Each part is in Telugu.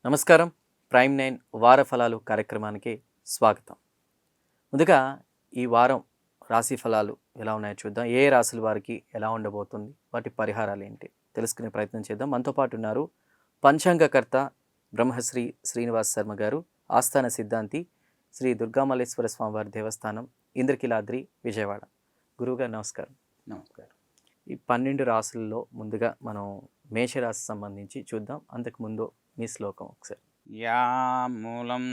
నమస్కారం. ప్రైమ్ 9 వార ఫలాలు కార్యక్రమానికి స్వాగతం. ముందుగా ఈ వారం రాశి ఫలాలు ఎలా ఉన్నాయో చూద్దాం. ఏ రాశుల వారికి ఎలా ఉండబోతుంది, వాటి పరిహారాలు ఏంటి తెలుసుకునే ప్రయత్నం చేద్దాం. మనతో పాటు ఉన్నారు పంచాంగకర్త బ్రహ్మశ్రీ శ్రీనివాస్ శర్మ గారు, ఆస్థాన సిద్ధాంతి శ్రీ దుర్గామల్లేశ్వర స్వామివారి దేవస్థానం, ఇంద్రకీలాద్రి, విజయవాడ. గురువుగారు నమస్కారం. నమస్కారం. ఈ 12 రాశుల్లో ముందుగా మనం మేషరాశి సంబంధించి చూద్దాం. అంతకుముందు మీ శ్లోకం ఒకసారి. యా మూలం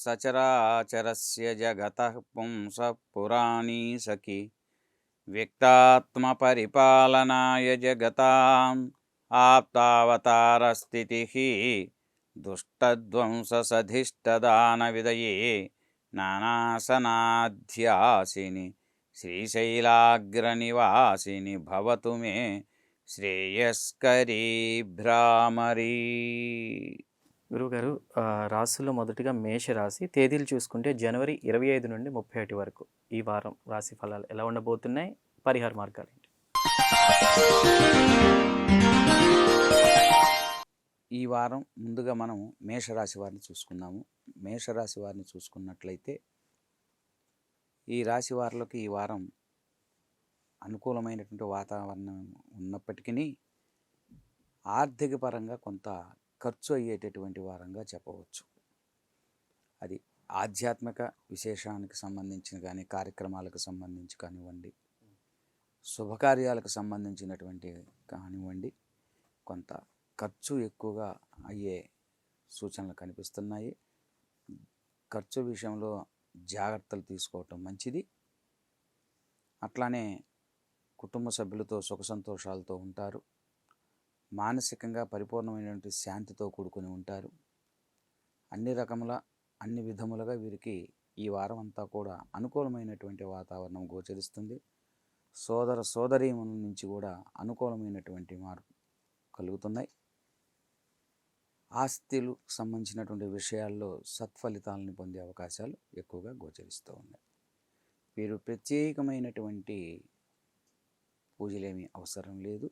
సచరాచరస్య జగతః పుంసః పురాణీ సఖి వ్యక్తాత్మ పరిపాలనాయ జగతాం ఆప్తావతారస్థితిః దుష్టధ్వంస సధిష్టదాన విదయే నానాసనాధ్యాసిని శ్రీశైలాగ్రనివాసిని భవతు మే శ్రేయస్కరీ భ్రామరీ. గురువుగారు, రాశుల్లో మొదటిగా మేషరాశి. తేదీలు చూసుకుంటే జనవరి 25 నుండి 31 వరకు ఈ వారం రాశి ఫలాలు ఎలా ఉండబోతున్నాయి, పరిహార మార్గాలు ఏంటి? ఈ వారం ముందుగా మనం మేషరాశి వారిని చూసుకున్నాము. మేషరాశి వారిని చూసుకున్నట్లయితే ఈ రాశి వారులకు ఈ వారం అనుకూలమైనటువంటి వాతావరణం ఉన్నప్పటికీ ఆర్థిక పరంగా కొంత ఖర్చు అయ్యేటటువంటి వారంగా చెప్పవచ్చు. అది ఆధ్యాత్మిక విశేషానికి సంబంధించిన కానీ, కార్యక్రమాలకు సంబంధించి కానివ్వండి, శుభకార్యాలకు సంబంధించినటువంటి కానివ్వండి, కొంత ఖర్చు ఎక్కువగా అయ్యే సూచనలు కనిపిస్తున్నాయి. ఖర్చు విషయంలో జాగ్రత్తలు తీసుకోవటం మంచిది. అట్లానే కుటుంబ సభ్యులతో సుఖ సంతోషాలతో ఉంటారు. మానసికంగా పరిపూర్ణమైనటువంటి శాంతితో కూడుకుని ఉంటారు. అన్ని విధములుగా వీరికి ఈ వారం అంతా కూడా అనుకూలమైనటువంటి వాతావరణం గోచరిస్తుంది. సోదర సోదరీమణుల నుంచి కూడా అనుకూలమైనటువంటి మార్పు కలుగుతున్నాయి. ఆస్తిలు సంబంధించినటువంటి విషయాల్లో సత్ఫలితాలను పొందే అవకాశాలు ఎక్కువగా గోచరిస్తూ ఉన్నాయి. వీరు ప్రత్యేకమైనటువంటి పూజలేమీ అవసరం లేదు.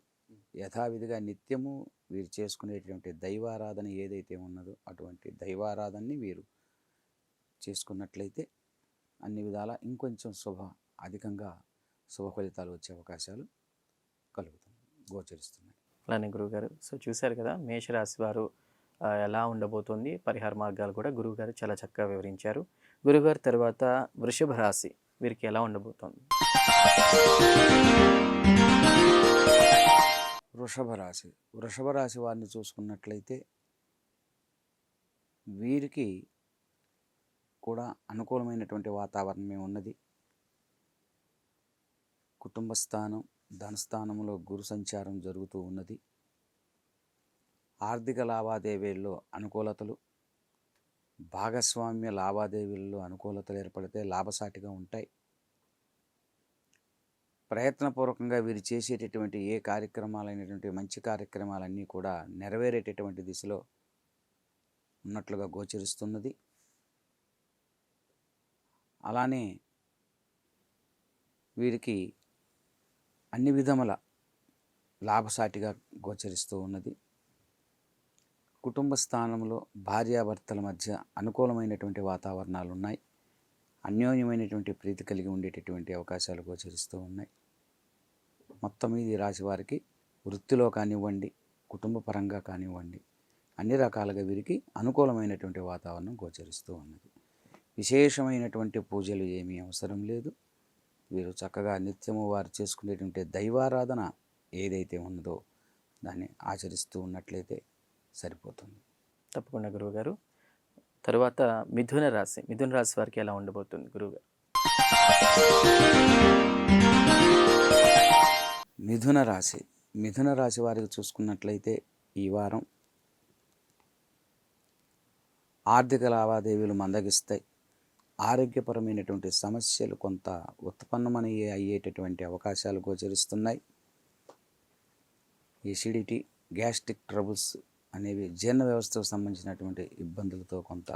యథావిధిగా నిత్యము వీరు చేసుకునేటువంటి దైవారాధన ఏదైతే ఉన్నదో అటువంటి దైవారాధనని వీరు చేసుకున్నట్లయితే అన్ని విధాల ఇంకొంచెం అధికంగా శుభ ఫలితాలు వచ్చే అవకాశాలు గోచరిస్తున్నాయి. అలానే గురువుగారు, సో చూశారు కదా మేషరాశి వారు ఎలా ఉండబోతోంది, పరిహార మార్గాలు కూడా గురువుగారు చాలా చక్కగా వివరించారు. గురువుగారు తర్వాత వృషభ రాశి, వీరికి ఎలా ఉండబోతోంది? వృషభ రాశి వారిని చూసుకున్నట్లయితే వీరికి కూడా అనుకూలమైనటువంటి వాతావరణమే ఉన్నది. కుటుంబ స్థానం, ధనస్థానంలో గురు సంచారం జరుగుతూ ఉన్నది. ఆర్థిక లావాదేవీల్లో అనుకూలతలు, భాగస్వామ్య లావాదేవీల్లో అనుకూలతలు ఏర్పడితే లాభసాటిగా ఉంటాయి. ప్రయత్నపూర్వకంగా వీరు చేసేటటువంటి ఏ కార్యక్రమాలైనటువంటి మంచి కార్యక్రమాలన్నీ కూడా నెరవేరేటటువంటి దిశలో ఉన్నట్లుగా గోచరిస్తున్నది. అలానే వీరికి అన్ని విధముల లాభసాటిగా గోచరిస్తూ ఉన్నది. కుటుంబ స్థానంలో భార్యాభర్తల మధ్య అనుకూలమైనటువంటి వాతావరణాలు ఉన్నాయి. అన్యోన్యమైనటువంటి ప్రీతి కలిగి ఉండేటటువంటి అవకాశాలు గోచరిస్తూ ఉన్నాయి. మొత్తం మీద ఈ రాశి వారికి వృత్తిలో కానివ్వండి, కుటుంబ పరంగా కానివ్వండి, అన్ని రకాలుగా వీరికి అనుకూలమైనటువంటి వాతావరణం గోచరిస్తూ ఉన్నది. విశేషమైనటువంటి పూజలు ఏమీ అవసరం లేదు. వీరు చక్కగా నిత్యము వారు చేసుకునేటువంటి దైవారాధన ఏదైతే ఉన్నదో దాన్ని ఆచరిస్తూ ఉన్నట్లయితే సరిపోతుంది. తప్పకుండా గురువుగారు. తరువాత మిథున రాశి వారికి ఎలా ఉండబోతుంది గురువుగారు? మిథున రాశి వారికి చూసుకున్నట్లయితే ఈ వారం ఆర్థిక లావాదేవీలు మందగిస్తాయి. ఆరోగ్యపరమైనటువంటి సమస్యలు కొంత అయ్యేటటువంటి అవకాశాలు గోచరిస్తున్నాయి. ఎసిడిటీ, గ్యాస్ట్రిక్ ట్రబుల్స్ అనేవి జీర్ణ వ్యవస్థకు సంబంధించినటువంటి ఇబ్బందులతో కొంత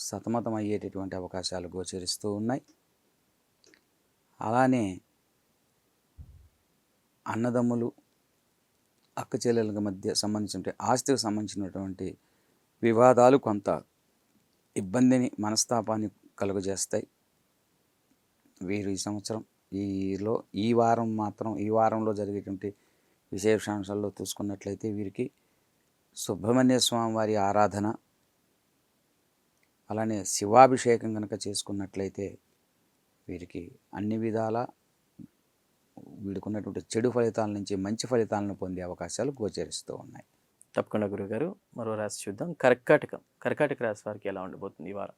సతమతం అయ్యేటటువంటి అవకాశాలు గోచరిస్తూ ఉన్నాయి. అలానే అన్నదమ్ములు, అక్క చెల్లెల మధ్య సంబంధించిన ఆస్తికి సంబంధించినటువంటి వివాదాలు కొంత ఇబ్బందిని, మనస్తాపాన్ని కలుగజేస్తాయి. వీరు ఈ సంవత్సరం ఈ వారంలో జరిగేటువంటి విశేషాంశాల్లో చూసుకున్నట్లయితే వీరికి సుబ్రహ్మణ్య స్వామి వారి ఆరాధన, అలానే శివాభిషేకం కనుక చేసుకున్నట్లయితే వీరికి అన్ని విధాల వీడుకున్నటువంటి చెడు ఫలితాల నుంచి మంచి ఫలితాలను పొందే అవకాశాలు గోచరిస్తూ ఉన్నాయి. తప్పకుండా గురుగారు. మరో రాశి చూద్దాం. కర్కాటక రాశి వారికి ఎలా ఉండబోతుంది ఈ వారం?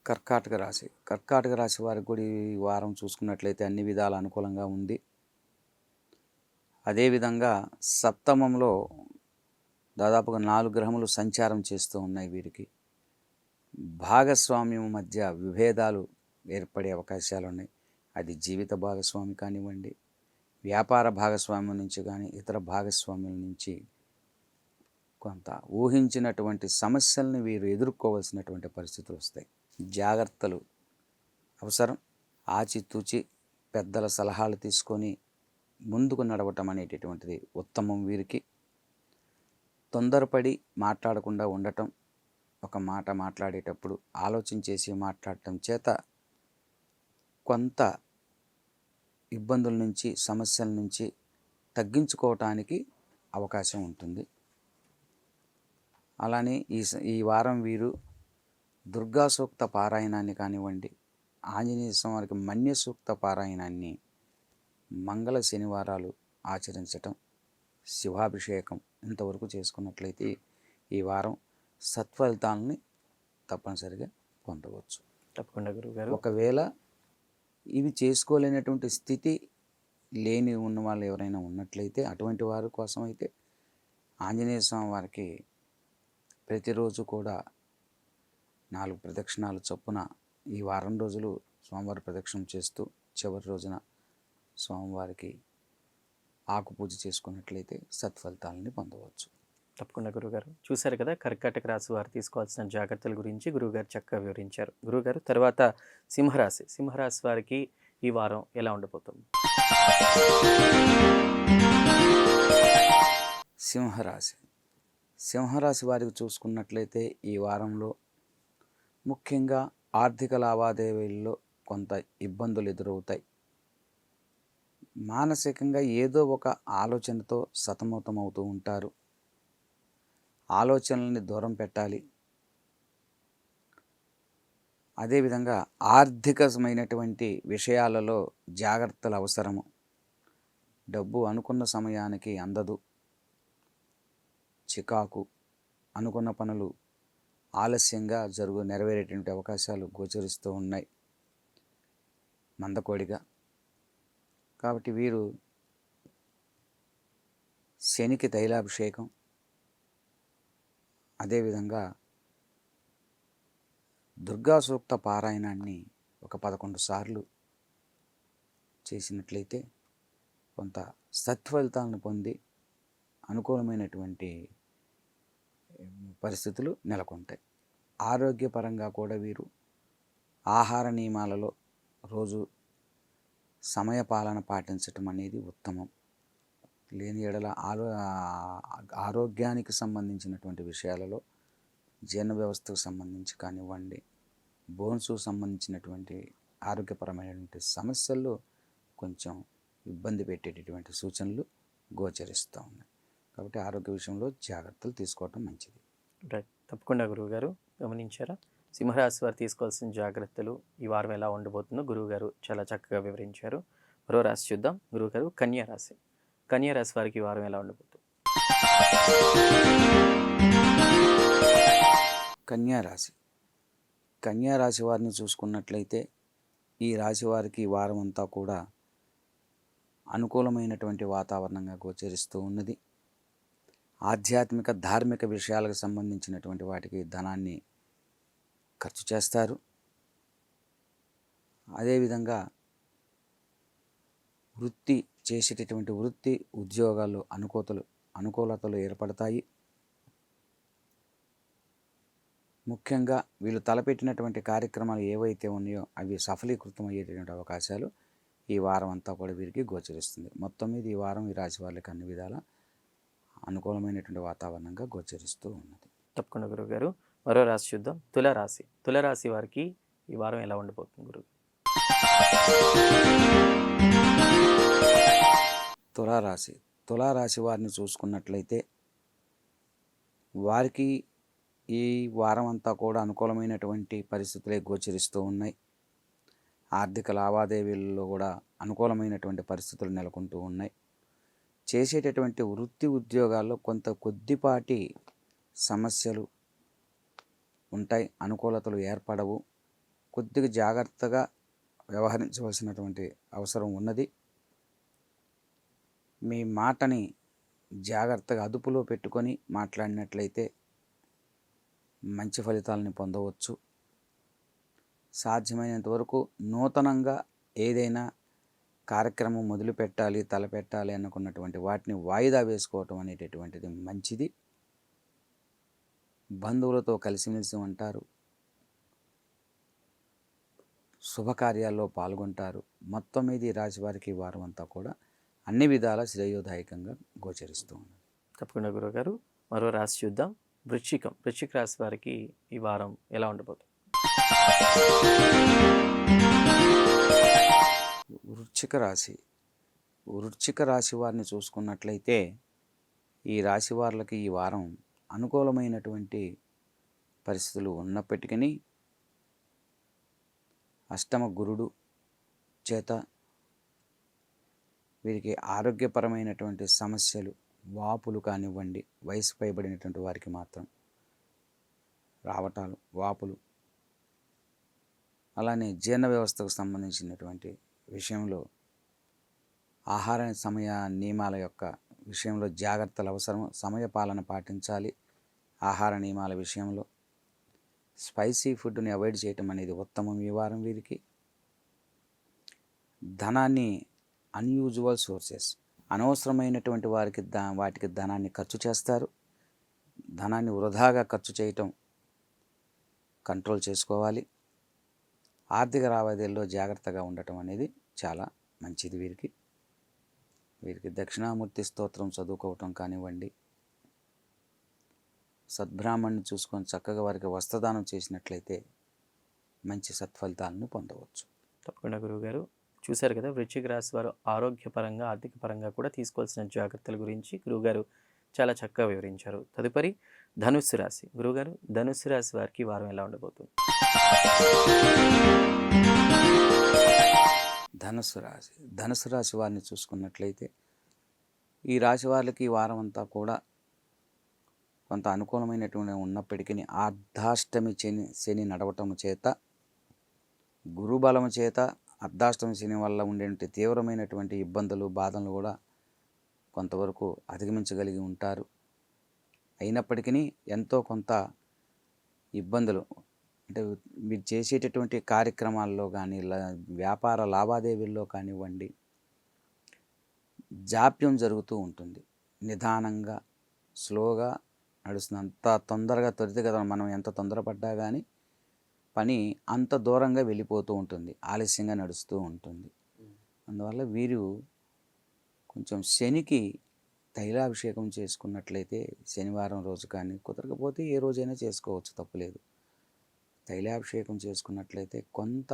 కర్కాటక రాశి వారికి కూడా ఈ వారం చూసుకున్నట్లయితే అన్ని విధాల అనుకూలంగా ఉంది. అదేవిధంగా సప్తమంలో దాదాపుగా 4 గ్రహములు సంచారం చేస్తూ ఉన్నాయి. వీరికి భాగస్వామ్యం మధ్య విభేదాలు ఏర్పడే అవకాశాలు ఉన్నాయి. అది జీవిత భాగస్వామి కానివ్వండి, వ్యాపార భాగస్వామ్యం నుంచి కానీ, ఇతర భాగస్వామ్యుల నుంచి కొంత ఊహించినటువంటి సమస్యల్ని వీరు ఎదుర్కోవాల్సినటువంటి పరిస్థితులు వస్తాయి. జాగ్రత్తలు అవసరం. ఆచితూచి పెద్దల సలహాలు తీసుకొని ముందుకు నడవటం అనేటటువంటిది ఉత్తమం. వీరికి తొందరపడి మాట్లాడకుండా ఉండటం, ఒక మాట మాట్లాడేటప్పుడు ఆలోచించేసి మాట్లాడటం చేత కొంత ఇబ్బందుల నుంచి, సమస్యల నుంచి తగ్గించుకోవటానికి అవకాశం ఉంటుంది. అలానే ఈ వారం వీరు దుర్గా సూక్త పారాయణాన్ని కానివ్వండి, ఆంజనేయ స్వామికి మన్య సూక్త పారాయణాన్ని మంగళ శనివారాలు ఆచరించటం, శివాభిషేకం ఇంతవరకు చేసుకున్నట్లయితే ఈ వారం సత్ఫలితాలని తప్పనిసరిగా పొందవచ్చు. తప్పకుండా గురువుగారు. ఒకవేళ ఇవి చేసుకోలేనటువంటి స్థితి లేని ఉన్న వాళ్ళు ఎవరైనా ఉన్నట్లయితే అటువంటి వారి కోసం అయితే ఆంజనేయ స్వామి వారికి ప్రతిరోజు కూడా 4 ప్రదక్షిణాలు చొప్పున ఈ వారం రోజులు స్వామివారి ప్రదక్షిణం చేస్తూ చివరి రోజున స్వామివారికి ఆకు పూజ చేసుకున్నట్లయితే సత్ఫలితాలని పొందవచ్చు. తప్పకుండా గురువుగారు. చూశారు కదా, కర్కాటక రాశి వారు తీసుకోవాల్సిన జాగ్రత్తల గురించి గురువుగారు చక్కగా వివరించారు. గురువుగారు, తర్వాత సింహరాశి వారికి ఈ వారం ఎలా ఉండబోతుంది? సింహరాశి వారికి చూసుకున్నట్లయితే ఈ వారంలో ముఖ్యంగా ఆర్థిక లావాదేవీల్లో కొంత ఇబ్బందులు ఎదురవుతాయి. మానసికంగా ఏదో ఒక ఆలోచనతో సతమతమవుతూ ఉంటారు. ఆలోచనల్ని దూరం పెట్టాలి. అదేవిధంగా ఆర్థికమైనటువంటి విషయాలలో జాగ్రత్తలు అవసరము. డబ్బు అనుకున్న సమయానికి అందదు. చికాకు, అనుకున్న పనులు ఆలస్యంగా నెరవేరేటువంటి అవకాశాలు గోచరిస్తూ ఉన్నాయి మందకోడిగా. కాబట్టి వీరు శనికి తైలాభిషేకం, అదేవిధంగా దుర్గా సూక్త పారాయణాన్ని ఒక 11 సార్లు చేసినట్లయితే కొంత సత్ఫలితాలను పొంది అనుకూలమైనటువంటి పరిస్థితులు నెలకొంటాయి. ఆరోగ్యపరంగా కూడా వీరు ఆహార నియమాలలో రోజు సమయపాలన పాటించటం అనేది ఉత్తమం. లేని ఎడల ఆరోగ్యానికి సంబంధించినటువంటి విషయాలలో జీర్ణ వ్యవస్థకు సంబంధించి కానివ్వండి, బోన్స్కు సంబంధించినటువంటి ఆరోగ్యపరమైనటువంటి సమస్యల్లో కొంచెం ఇబ్బంది పెట్టేటటువంటి సూచనలు గోచరిస్తూ ఉన్నాయి. కాబట్టి ఆరోగ్య విషయంలో జాగ్రత్తలు తీసుకోవటం మంచిది. రైట్. తప్పకుండా గురువుగారు. గమనించారా? సింహరాశి వారు తీసుకోవాల్సిన జాగ్రత్తలు ఈ వారం ఎలా ఉండబోతుందో గురువుగారు చాలా చక్కగా వివరించారు. మరో రాశి చూద్దాం. గురువుగారు, కన్యా రాశి వారికి ఈ వారం ఎలా ఉండబోతుంది? కన్యా రాశి వారిని చూసుకున్నట్లయితే ఈ రాశి వారికి ఈ వారం అంతా కూడా అనుకూలమైనటువంటి వాతావరణంగా గోచరిస్తూ ఉన్నది. ఆధ్యాత్మిక ధార్మిక విషయాలకు సంబంధించినటువంటి వాటికి ధనాన్ని ఖర్చు చేస్తారు. అదేవిధంగా చేసేటటువంటి వృత్తి ఉద్యోగాల్లో అనుకూలతలు ఏర్పడతాయి. ముఖ్యంగా వీళ్ళు తలపెట్టినటువంటి కార్యక్రమాలు ఏవైతే ఉన్నాయో అవి సఫలీకృతం అయ్యేటటువంటి అవకాశాలు ఈ వారం అంతా కూడా వీరికి గోచరిస్తుంది. మొత్తం మీద ఈ వారం ఈ రాశి వాళ్ళకి అన్ని విధాల అనుకూలమైనటువంటి వాతావరణంగా గోచరిస్తూ ఉన్నది. తప్పకుండా గురుగారు. మరో రాశి చూద్దాం. తులారాశి. తులారాశి వారికి ఈ వారం ఎలా ఉండబోతుంది గురువు? తులారాశి. తులారాశి వారిని చూసుకున్నట్లయితే వారికి ఈ వారం అంతా కూడా అనుకూలమైనటువంటి పరిస్థితులే గోచరిస్తూ ఉన్నాయి. ఆర్థిక లావాదేవీలలో కూడా అనుకూలమైనటువంటి పరిస్థితులు నెలకొంటూ ఉన్నాయి. చేసేటటువంటి వృత్తి ఉద్యోగాల్లో కొంత కొద్దిపాటి సమస్యలు ఉంటాయి, అనుకూలతలు ఏర్పడవు. కొద్దిగా జాగ్రత్తగా వ్యవహరించవలసినటువంటి అవసరం ఉన్నది. మీ మాటని జాగ్రత్తగా అదుపులో పెట్టుకొని మాట్లాడినట్లయితే మంచి ఫలితాలని పొందవచ్చు. సాధ్యమైనంత వరకు నూతనంగా ఏదైనా కార్యక్రమం మొదలు పెట్టాలి, తలపెట్టాలి అనుకున్నటువంటి వాటిని వాయిదా వేసుకోవటం అనేటటువంటిది మంచిది. బంధువులతో కలిసిమెలిసి ఉంటారు, శుభకార్యాల్లో పాల్గొంటారు. మొత్తం మీద ఈ రాశి వారికి వారం అంతా కూడా అన్ని విధాల శ్రేయోదాయకంగా గోచరిస్తూ ఉంది. తప్పకుండా గురుగారు. మరో రాశి చూద్దాం. వృశ్చికం. వృశ్చిక రాశి వారికి ఈ వారం ఎలా ఉండబోతుంది? వృశ్చిక రాశి. వృశ్చిక రాశి వారిని చూసుకున్నట్లయితే ఈ రాశి వారికి ఈ వారం అనుకూలమైనటువంటి పరిస్థితులు ఉన్నప్పటికీ అష్టమ గురుడు చేత వీరికి ఆరోగ్యపరమైనటువంటి సమస్యలు, వాపులు కానివ్వండి, వయసు పైబడినటువంటి వారికి మాత్రం రావటాలు, వాపులు, అలానే జీర్ణ వ్యవస్థకు సంబంధించినటువంటి విషయంలో ఆహార సమయ నియమాల యొక్క విషయంలో జాగ్రత్తలు అవసరం. సమయపాలన పాటించాలి. ఆహార నియమాల విషయంలో స్పైసీ ఫుడ్ని అవాయిడ్ చేయటం అనేది ఉత్తమం ఈ వారం వీరికి. ధనాన్ని అన్యూజువల్ సోర్సెస్, అనవసరమైనటువంటి వాటికి ధనాన్ని ఖర్చు చేస్తారు. ధనాన్ని వృధాగా ఖర్చు చేయటం కంట్రోల్ చేసుకోవాలి. ఆర్థిక లావాదేవీల్లో జాగ్రత్తగా ఉండటం అనేది చాలా మంచిది వీరికి. దక్షిణామూర్తి స్తోత్రం చదువుకోవటం కానివ్వండి, సద్బ్రాహ్మణ్ణి చూసుకొని చక్కగా వారికి వస్త్రదానం చేసినట్లయితే మంచి సత్ఫలితాలను పొందవచ్చు. తప్పకుండా గురువుగారు. చూశారు కదా, వృశ్చిక రాశి వారు ఆరోగ్యపరంగా, ఆర్థిక పరంగా కూడా తీసుకోవాల్సిన జాగ్రత్తల గురించి గురువుగారు చాలా చక్కగా వివరించారు. తదుపరి ధనుస్సు రాశి. గురువుగారు, ధనుస్సు రాశి వారికి వారం ఎలా ఉండబోతుంది? ధనుసు రాశి వారిని చూసుకున్నట్లయితే ఈ రాశి వారికి ఈ వారం అంతా కూడా కొంత అనుకూలమైనటువంటి ఉన్నప్పటికీ అర్ధాష్టమి శని నడవటం చేత, గురుబలము చేత అర్ధాష్టమి శని వల్ల ఉండే తీవ్రమైనటువంటి ఇబ్బందులు, బాధలు కూడా కొంతవరకు అధిగమించగలిగి ఉంటారు. అయినప్పటికీ ఎంతో కొంత ఇబ్బందులు అంటే మీరు చేసేటటువంటి కార్యక్రమాల్లో కానీ, వ్యాపార లావాదేవీల్లో కానివ్వండి, జాప్యం జరుగుతూ ఉంటుంది. నిదానంగా, స్లోగా నడుస్తుంది. అంత తొందరగా త్వరితగతిన మనం ఎంత తొందరపడ్డా కానీ పని అంత దూరంగా వెళ్ళిపోతూ ఉంటుంది, ఆలస్యంగా నడుస్తూ ఉంటుంది. అందువల్ల వీరు కొంచెం శనికి తైలాభిషేకం చేసుకున్నట్లయితే, శనివారం రోజు కానీ, కుదరకపోతే ఏ రోజైనా చేసుకోవచ్చు, తప్పులేదు. తైలాభిషేకం చేసుకున్నట్లయితే కొంత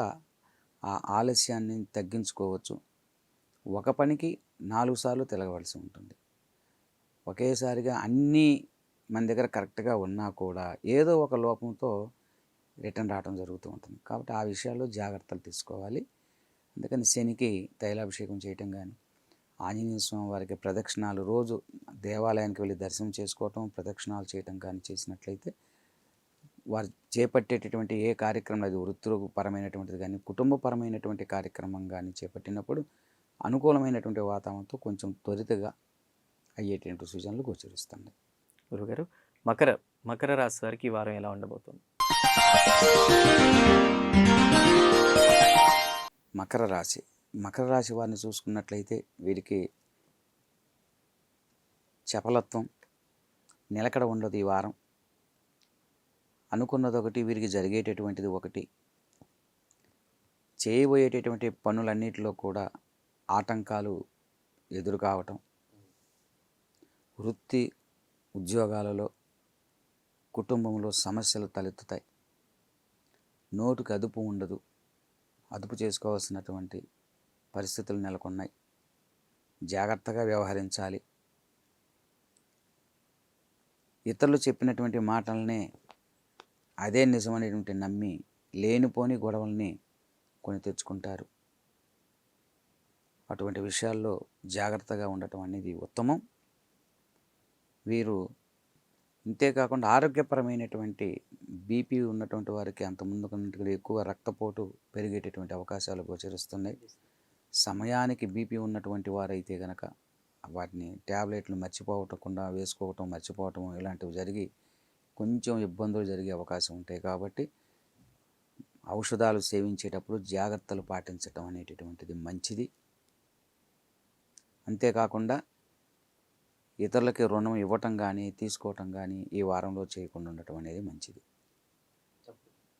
ఆ ఆలస్యాన్ని తగ్గించుకోవచ్చు. ఒక పనికి 4 సార్లు తిరగవలసి ఉంటుంది. ఒకేసారిగా అన్నీ మన దగ్గర కరెక్ట్గా ఉన్నా కూడా ఏదో ఒక లోపంతో రిటర్న్ రావడం జరుగుతూ ఉంటుంది. కాబట్టి ఆ విషయాల్లో జాగ్రత్తలు తీసుకోవాలి. అందుకని శనికి తైలాభిషేకం చేయటం కానీ, ఆంజనేయ స్వామి వారికి ప్రదక్షిణాలు రోజు దేవాలయానికి వెళ్ళి దర్శనం చేసుకోవటం, ప్రదక్షిణాలు చేయటం కానీ చేసినట్లయితే వారు చేపట్టేటటువంటి ఏ కార్యక్రమం, అది వృత్తిపరమైనటువంటిది కానీ, కుటుంబపరమైనటువంటి కార్యక్రమం కానీ చేపట్టినప్పుడు అనుకూలమైనటువంటి వాతావరణంతో కొంచెం త్వరితగా అయ్యేటువంటి సూచనలు గోచరిస్తుంది. గురుగారు, మకర రాశి వారికి ఈ వారం ఎలా ఉండబోతుంది? మకర రాశి వారిని చూసుకున్నట్లయితే వీరికి చపలత్వం, నిలకడ ఉండదు ఈ వారం. అనుకున్నది ఒకటి, వీరికి జరిగేటటువంటిది ఒకటి. చేయబోయేటటువంటి పనులన్నిటిలో కూడా ఆటంకాలు ఎదురు కావటం, వృత్తి ఉద్యోగాలలో కుటుంబంలో సమస్యలు తలెత్తుతాయి. నోటికి అదుపు ఉండదు, అదుపు చేసుకోవాల్సినటువంటి పరిస్థితులు నెలకొన్నాయి. జాగ్రత్తగా వ్యవహరించాలి. ఇతరులు చెప్పినటువంటి మాటలనే అదే నిజమనేటువంటి నమ్మి లేనిపోని గొడవల్ని కొని తెచ్చుకుంటారు. అటువంటి విషయాల్లో జాగ్రత్తగా ఉండటం అనేది ఉత్తమం. వీరు ఇంతేకాకుండా ఆరోగ్యపరమైనటువంటి బీపీ ఉన్నటువంటి వారికి అంతకుముందు కన్నా ఎక్కువ రక్తపోటు పెరిగేటటువంటి అవకాశాలు గోచరిస్తున్నాయి. సమయానికి బీపీ ఉన్నటువంటి వారైతే కనుక వాటిని ట్యాబ్లెట్లు మర్చిపోవటం ఇలాంటివి జరిగి కొంచెం ఇబ్బందులు జరిగే అవకాశం ఉంటాయి. కాబట్టి ఔషధాలు సేవించేటప్పుడు జాగ్రత్తలు పాటించటం అనేటటువంటిది మంచిది. అంతేకాకుండా ఇతరులకి రుణం ఇవ్వటం కానీ తీసుకోవటం కానీ ఈ వారంలో చేయకుండా ఉండటం అనేది మంచిది.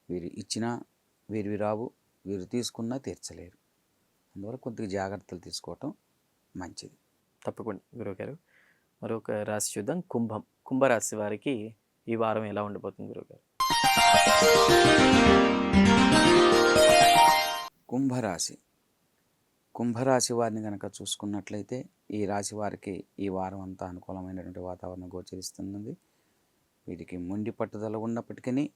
వీరు ఇచ్చినా వీరివి రావు, వీరు తీసుకున్నా తీర్చలేరు. అందువల్ల కొద్దిగా జాగ్రత్తలు తీసుకోవటం మంచిది. తప్పకుండా గురువుగారు. మరొక రాశి చూద్దాం. కుంభరాశి వారికి ఈ వారం ఎలా ఉండబోతుంది గురువుగారు? కుంభరాశి వారిని కనుక చూసుకున్నట్లయితే ఈ రాశి వారికి ఈ వారం అంతా అనుకూలమైనటువంటి వాతావరణం గోచరిస్తున్నది. వీరికి మొండి పట్టుదల ఉన్నప్పటికీ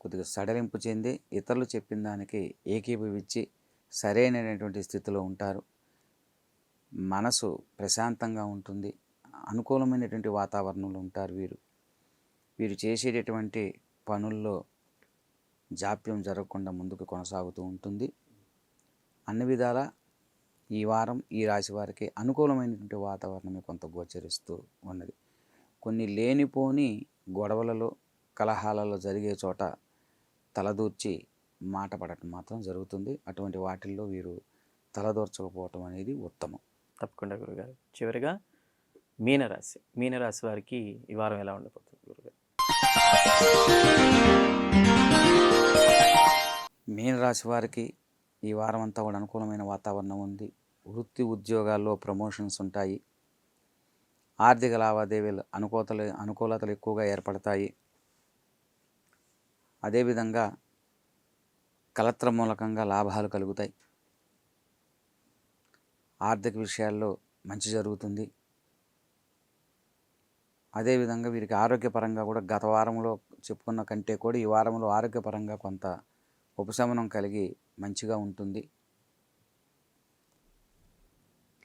కొద్దిగా సడలింపు చెంది ఇతరులు చెప్పిన దానికి ఏకీభవించి సరైనటువంటి స్థితిలో ఉంటారు. మనసు ప్రశాంతంగా ఉంటుంది. అనుకూలమైనటువంటి వాతావరణంలో ఉంటారు. వీరు చేసేటటువంటి పనుల్లో జాప్యం జరగకుండా ముందుకు కొనసాగుతూ ఉంటుంది. అన్ని విధాల ఈ వారం ఈ రాశి వారికి అనుకూలమైనటువంటి వాతావరణమే కొంత గోచరిస్తూ ఉన్నది. కొన్ని లేనిపోని గొడవలలో కలహాలలో జరిగే చోట తలదూర్చి మాట పడటం మాత్రం జరుగుతుంది. అటువంటి వాటిల్లో వీరు తలదూర్చకపోవటం అనేది ఉత్తమం. తప్పకుండా గురుగారు. చివరిగా మీనరాశి వారికి ఈ వారం ఎలా ఉండబోతుంది గురుగారు? మీనరాశి వారికి ఈ వారం అంతా కూడా అనుకూలమైన వాతావరణం ఉంది. వృత్తి ఉద్యోగాల్లో ప్రమోషన్స్ ఉంటాయి. ఆర్థిక లావాదేవీలు అనుకూలతలు ఎక్కువగా ఏర్పడతాయి. అదేవిధంగా కలత్ర మూలకంగా లాభాలు కలుగుతాయి. ఆర్థిక విషయాల్లో మంచి జరుగుతుంది. అదేవిధంగా వీరికి ఆరోగ్యపరంగా కూడా గత వారంలో చెప్పుకున్న కంటే కూడా ఈ వారంలో ఆరోగ్యపరంగా కొంత ఉపశమనం కలిగి మంచిగా ఉంటుంది.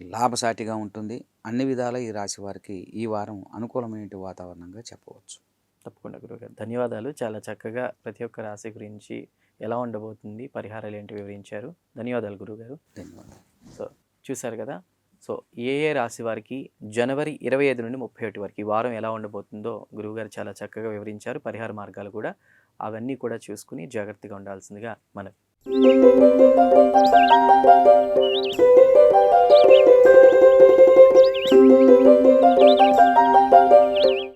లాభసాటిగా ఉంటుంది. అన్ని విధాల ఈ రాశి వారికి ఈ వారం అనుకూలమైన వాతావరణంగా చెప్పవచ్చు. తప్పకుండా గురువుగారు. ధన్యవాదాలు. చాలా చక్కగా ప్రతి ఒక్క రాశి గురించి ఎలా ఉండబోతుంది, పరిహారాలు ఏంటి వివరించారు. ధన్యవాదాలు గురువుగారు. ధన్యవాదాలు. సో చూశారు కదా. సో ఏ రాశి వారికి జనవరి 25 నుండి 31 వరకు ఈ వారం ఎలా ఉండబోతుందో గురువుగారు చాలా చక్కగా వివరించారు. పరిహార మార్గాలు కూడా అవన్నీ కూడా చూసుకుని జాగ్రత్తగా ఉండాల్సిందిగా మనవి.